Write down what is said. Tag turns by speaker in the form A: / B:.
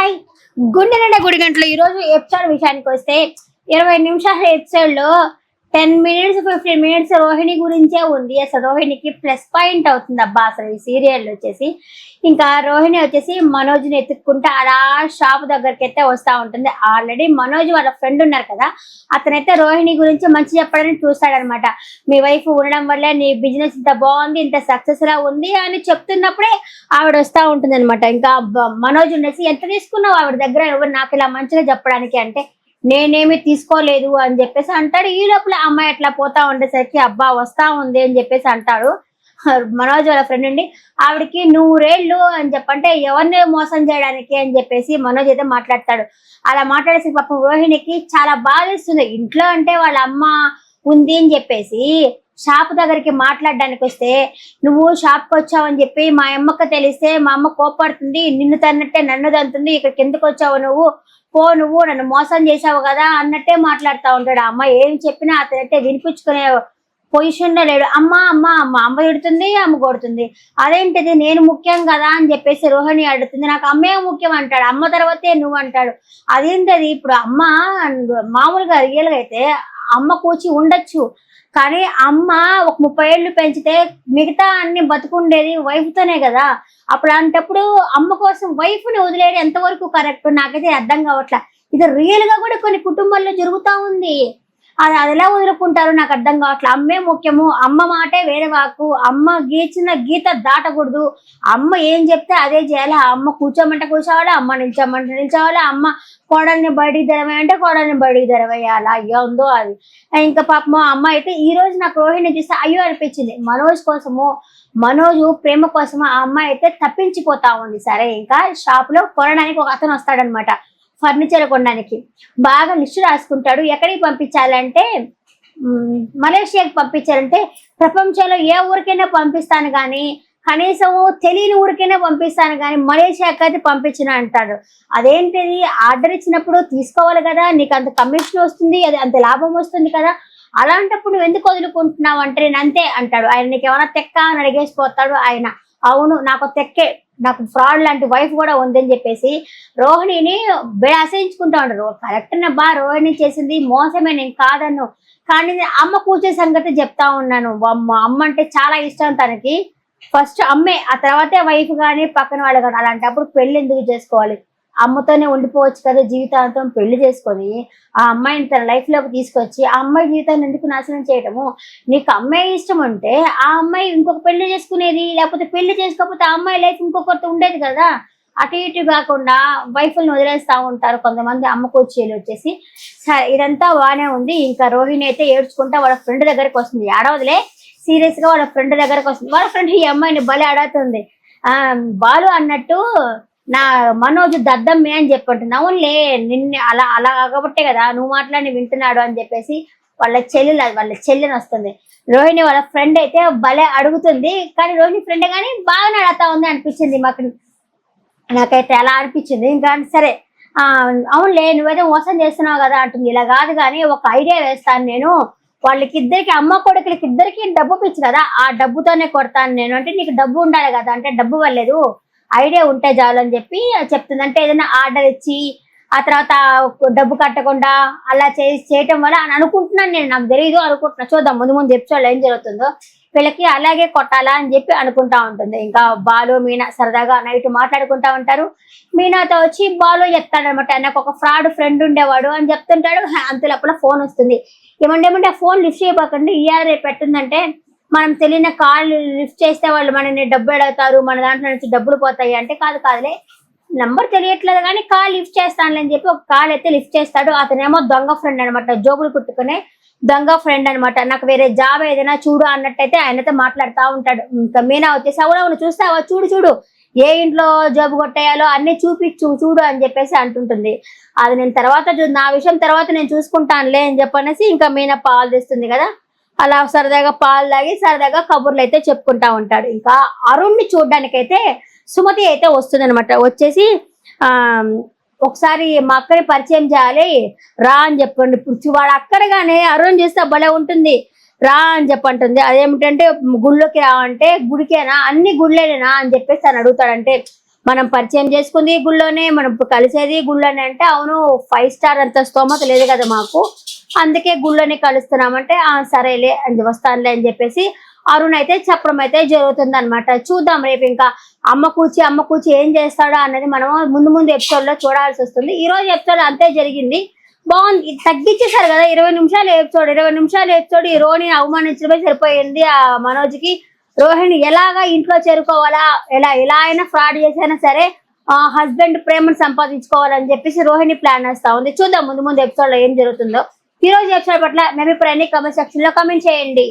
A: Hi గుండె నిండా గుడి గంటలు ఈ రోజు ఎపిసోడ్ విషయానికి వస్తే 20 నిమిషాల ఎపిసోడ్ లో 10 minutes 15 minutes రోహిణి గురించే ఉంది. అసలు రోహిణికి ప్లస్ పాయింట్ అవుతుంది అబ్బా అసలు ఈ సీరియల్ వచ్చేసి. ఇంకా రోహిణి వచ్చేసి మనోజ్ ని ఎత్తుక్కుంటే అలా షాప్ దగ్గరికి అయితే వస్తా ఉంటుంది. ఆల్రెడీ మనోజ్ వాళ్ళ ఫ్రెండ్ ఉన్నారు కదా, అతనైతే రోహిణి గురించి మంచి చెప్పడానికి చూస్తాడనమాట. మీ వైఫ్ ఉండడం వల్ల నీ బిజినెస్ ఇంత బాగుంది, ఇంత సక్సెస్ లా ఉంది అని చెప్తున్నప్పుడే ఆవిడ వస్తా ఉంటుంది అనమాట. ఇంకా మనోజ్ ఉండేసి ఎంత తీసుకున్నావు ఆవిడ దగ్గర, ఎవరు నాకు ఇలా మంచిగా చెప్పడానికి అంటే నేనేమి తీసుకోలేదు అని చెప్పేసి అంటాడు. ఈ లోపల అమ్మాయి అట్లా పోతా ఉండేసరికి అబ్బా వస్తా ఉంది అని చెప్పేసి అంటాడు. మనోజ్ వాళ్ళ ఫ్రెండ్ ఉండి ఆవిడకి 100 ఏళ్ళు అని చెప్పంటే ఎవరిని మోసం చేయడానికి అని చెప్పేసి మనోజ్ అయితే మాట్లాడతాడు. అలా మాట్లాడేసి పాపం రోహిణికి చాలా బాధేస్తుంది. ఇంట్లో అంటే వాళ్ళ అమ్మ ఉంది అని చెప్పేసి షాప్ దగ్గరికి మాట్లాడడానికి వస్తే నువ్వు షాప్కి వచ్చావని చెప్పి మా అమ్మకి తెలిస్తే మా అమ్మ కోపడుతుంది, నిన్ను తన్నట్టే నన్ను తంతుంది, ఇక్కడికి ఎందుకు వచ్చావు నువ్వు నన్ను మోసం చేసావు కదా అన్నట్టే మాట్లాడుతూ ఉంటాడు. అమ్మ ఏం చెప్పినా అతనైతే వినిపించుకునే పొజిషన్ లో లేడు. అమ్మ తిడుతుంది, అమ్మ కొడుతుంది, అదేంటిది నేను ముఖ్యం కదా అని చెప్పేసి రోహిణి అడుగుతుంది. నాకు అమ్మే ముఖ్యం అంటాడు, అమ్మ తర్వాతే నువ్వు అంటాడు. అదేంటది ఇప్పుడు అమ్మ మామూలుగా రియల్ గా అయితే అమ్మ కూర్చి ఉండొచ్చు, కానీ అమ్మ ఒక 30 ఏళ్ళు పెంచితే మిగతా అన్ని బతుకుండేది వైఫ్ తోనే కదా. అప్పుడు అంటప్పుడు అమ్మ కోసం వైఫ్ ని వదిలేయడం ఎంతవరకు కరెక్ట్ నాకైతే అర్థం కావట్లా. ఇది రియల్ గా కూడా కొన్ని కుటుంబాల్లో జరుగుతా ఉంది. అది ఎలా వదులుకుంటారో నాకు అర్థం కావట్లేదు. అమ్మే ముఖ్యము, అమ్మ మాటే వేరే వాకు, అమ్మ గీచిన గీత దాటకూడదు, అమ్మ ఏం చెప్తే అదే చేయాలి. అమ్మ కూర్చోమంటే కూర్చోవాలి, అమ్మ నిల్చోమంటే నిల్చోవాలి, అమ్మ కోడల్ని బయటికి తెరవేయంటే కోడల్ని బయటికి తెరవేయాలి. అయ్యో ఉందో అది. ఇంకా పాపం అమ్మ అయితే ఈ రోజు నాకు రోహిణి చూస్తే అయ్యో అనిపించింది. మనోజ్ ప్రేమ కోసము ఆ అమ్మాయి అయితే తప్పించిపోతా ఉంది. సరే ఇంకా షాప్ లో కొనడానికి ఒక అతను వస్తాడనమాట, ఫర్నిచర్ కొనడానికి. బాగా లిస్టు రాసుకుంటాడు. ఎక్కడికి పంపించాలంటే మలేషియాకి పంపించాలంటే ప్రపంచంలో ఏ ఊరికైనా పంపిస్తాను కానీ కనీసం తెలియని ఊరికైనా పంపిస్తాను కానీ మలేషియాకి అయితే పంపించిన అంటాడు. అదేంటిది ఆర్డర్ ఇచ్చినప్పుడు తీసుకోవాలి కదా, నీకు అంత కమిషన్ వస్తుంది, అది అంత లాభం వస్తుంది కదా, అలాంటప్పుడు నువ్వు ఎందుకు వదులుకుంటున్నావు అంటే నేను అంతే అంటాడు. ఆయన నీకు ఏమైనా తెక్క అని అడిగేసిపోతాడు ఆయన. అవును నాకు తెక్కే, నాకు ఫ్రాడ్ లాంటి వైఫ్ కూడా ఉందని చెప్పేసి రోహిణిని అసహించుకుంటా ఉంటారు. కరెక్ట్ నబ్బా రోహిణి చేసింది మోసమే, నేను కాదన్ను, కానీ అమ్మ కూర్చే సంగతి చెప్తా ఉన్నాను. అమ్మ అంటే చాలా ఇష్టం తనకి, ఫస్ట్ అమ్మే, ఆ తర్వాతే వైఫ్ కానీ పక్కన వాళ్ళు కానీ. అలాంటప్పుడు పెళ్లి ఎందుకు చేసుకోవాలి, అమ్మతోనే ఉండిపోవచ్చు కదా జీవితాంతం. పెళ్లి చేసుకొని ఆ అమ్మాయిని తన లైఫ్ లోకి తీసుకొచ్చి ఆ అమ్మాయి జీవితాన్ని ఎందుకు నాశనం చేయటము. నీకు అమ్మాయి ఇష్టం అంటే ఆ అమ్మాయి ఇంకొక పెళ్లి చేసుకునేది, లేకపోతే పెళ్లి చేసుకోకపోతే ఆ అమ్మాయి లైఫ్ ఇంకొకరితో ఉండేది కదా. అటు ఇటు కాకుండా వైఫ్ని వదిలేస్తా ఉంటారు కొంతమంది అమ్మ కూర్చీలు వచ్చేసి. సరే ఇదంతా బాగానే ఉంది. ఇంకా రోహిణి అయితే ఏడ్చుకుంటా వాళ్ళ ఫ్రెండ్ దగ్గరికి వస్తుంది. ఆడవదిలే సీరియస్ గా వాళ్ళ ఫ్రెండ్ దగ్గరకు వస్తుంది. వాళ్ళ ఫ్రెండ్ ఈ అమ్మాయిని భలే అడుగుతుంది. బాలు అన్నట్టు నా మనోజ్ దద్దమ్మే అని చెప్పంటుంది. అవునులే నిన్ను అలా కాబట్టే కదా నువ్వు మాట్లాడి వింటున్నాడు అని చెప్పేసి వాళ్ళ చెల్లెని వస్తుంది. రోహిణి వాళ్ళ ఫ్రెండ్ అయితే భలే అడుగుతుంది, కానీ రోహిణి ఫ్రెండ్ కానీ బాగానే అడుగుతా ఉంది అనిపించింది నాకైతే అలా అనిపించింది. ఇంకా సరే అవునులే నువ్వేదో మోసం చేస్తున్నావు కదా అంటుంది. ఇలా కాదు కానీ ఒక ఐడియా వేస్తాను నేను, వాళ్ళకిద్దరికి అమ్మ కొడుకులకి ఇద్దరికి డబ్బు పిచ్చి కదా, ఆ డబ్బుతోనే కొడతాను నేను అంటే నీకు డబ్బు ఉండాలి కదా అంటే డబ్బు వల్లేదు, ఐడియా ఉంటే చాలు అని చెప్పి చెప్తుంది. అంటే ఏదైనా ఆర్డర్ ఇచ్చి ఆ తర్వాత డబ్బు కట్టకుండా అలా చేయటం వల్ల అని అనుకుంటున్నాను నేను, నాకు తెలియదు అనుకుంటున్నా. చూద్దాం ముందు ఎపిసోడ్ ఏం జరుగుతుందో. వీళ్ళకి అలాగే కొట్టాలా అని చెప్పి అనుకుంటా ఉంటుంది. ఇంకా బాలు మీనా సరదాగా నైట్ మాట్లాడుకుంటా ఉంటారు. మీనాతో వచ్చి బాలు చెప్తాడనమాట, నాకు ఒక ఫ్రాడ్ ఫ్రెండ్ ఉండేవాడు అని చెప్తుంటాడు. అంత లోపల ఫోన్ వస్తుంది. ఏమంటే ఆ ఫోన్ లిఫ్ట్ చేయబోకండి, ఇయర్ రేపు పెట్టిందంటే మనం తెలియని కాల్ లిఫ్ట్ చేస్తే వాళ్ళు మనని డబ్బు అడుగుతారు, మన దాంట్లో నుంచి డబ్బులు పోతాయి అంటే కాదులే నంబర్ తెలియట్లేదు కానీ కాల్ లిఫ్ట్ చేస్తాను అని చెప్పి ఒక కాల్ అయితే లిఫ్ట్ చేస్తాడు. అతనేమో దొంగ ఫ్రెండ్ అనమాట, జోబులు కుట్టుకునే దొంగ ఫ్రెండ్ అనమాట. నాకు వేరే జాబ్ ఏదైనా చూడు అన్నట్టయితే ఆయనతో మాట్లాడుతూ ఉంటాడు. ఇంకా మీనా వచ్చేసి అవును చూస్తావా, చూడు ఏ ఇంట్లో జాబ్ కొట్టేయాలో అన్ని చూడు అని చెప్పేసి అంటుంటుంది. అది నేను తర్వాత నా విషయం తర్వాత నేను చూసుకుంటానులే అని చెప్పనేసి ఇంకా మీనా పాలు తెస్తుంది కదా, అలా సరదాగా పాలు తాగి సరదాగా కబుర్లు అయితే చెప్పుకుంటా ఉంటాడు. ఇంకా అరుణ్ని చూడడానికైతే సుమతి అయితే వస్తుంది అనమాట. వచ్చేసి ఒకసారి మా అక్కని పరిచయం చేయాలి రా అని చెప్పండి. ఇప్పుడు వాడు అక్కడగానే అరుణ్ చేస్తే భలే ఉంటుంది, రా అని చెప్పంటుంది. అదేమిటంటే గుళ్ళోకి రావంటే గుడికేనా, అన్ని గుళ్ళేనా అని చెప్పేసి తను అడుగుతాడంటే మనం పరిచయం చేసుకుంది గుళ్ళోనే, మనం కలిసేది గుళ్ళోనే అంటే అవును 5 స్టార్ అంత స్తోమత లేదు కదా మాకు, అందుకే గుళ్ళోనే కలుస్తున్నామంటే సరేలే అని వస్తానులే అని చెప్పేసి అరుణ్ అయితే చెప్పడం అయితే జరుగుతుంది అనమాట. చూద్దాం రేపు ఇంకా అమ్మ కూచి ఏం చేస్తాడో అన్నది మనం ముందు ఎపిసోడ్ లో చూడాల్సి వస్తుంది. ఈ రోజు ఎపిసోడ్ అంతే జరిగింది, బాగుంది. తగ్గించేశారు కదా 20 నిమిషాలు ఎపిసోడ్ ఈ రోహిణిని అవమానించడమే సరిపోయింది ఆ మనోజ్ కి. రోహిణి ఎలాగా ఇంట్లో చేరుకోవాలా, ఎలా అయినా ఫ్రాడ్ చేసైనా సరే హస్బెండ్ ప్రేమను సంపాదించుకోవాలని చెప్పేసి రోహిణి ప్లాన్ వేస్తా ఉంది. చూద్దాం ముందు ఎపిసోడ్ లో ఏం జరుగుతుందో. ఈ రోజు ఎపిసోడ్ పట్ల మీ అభిప్రాయాన్ని కామెంట్ సెక్షన్ లో కామెంట్ చేయండి.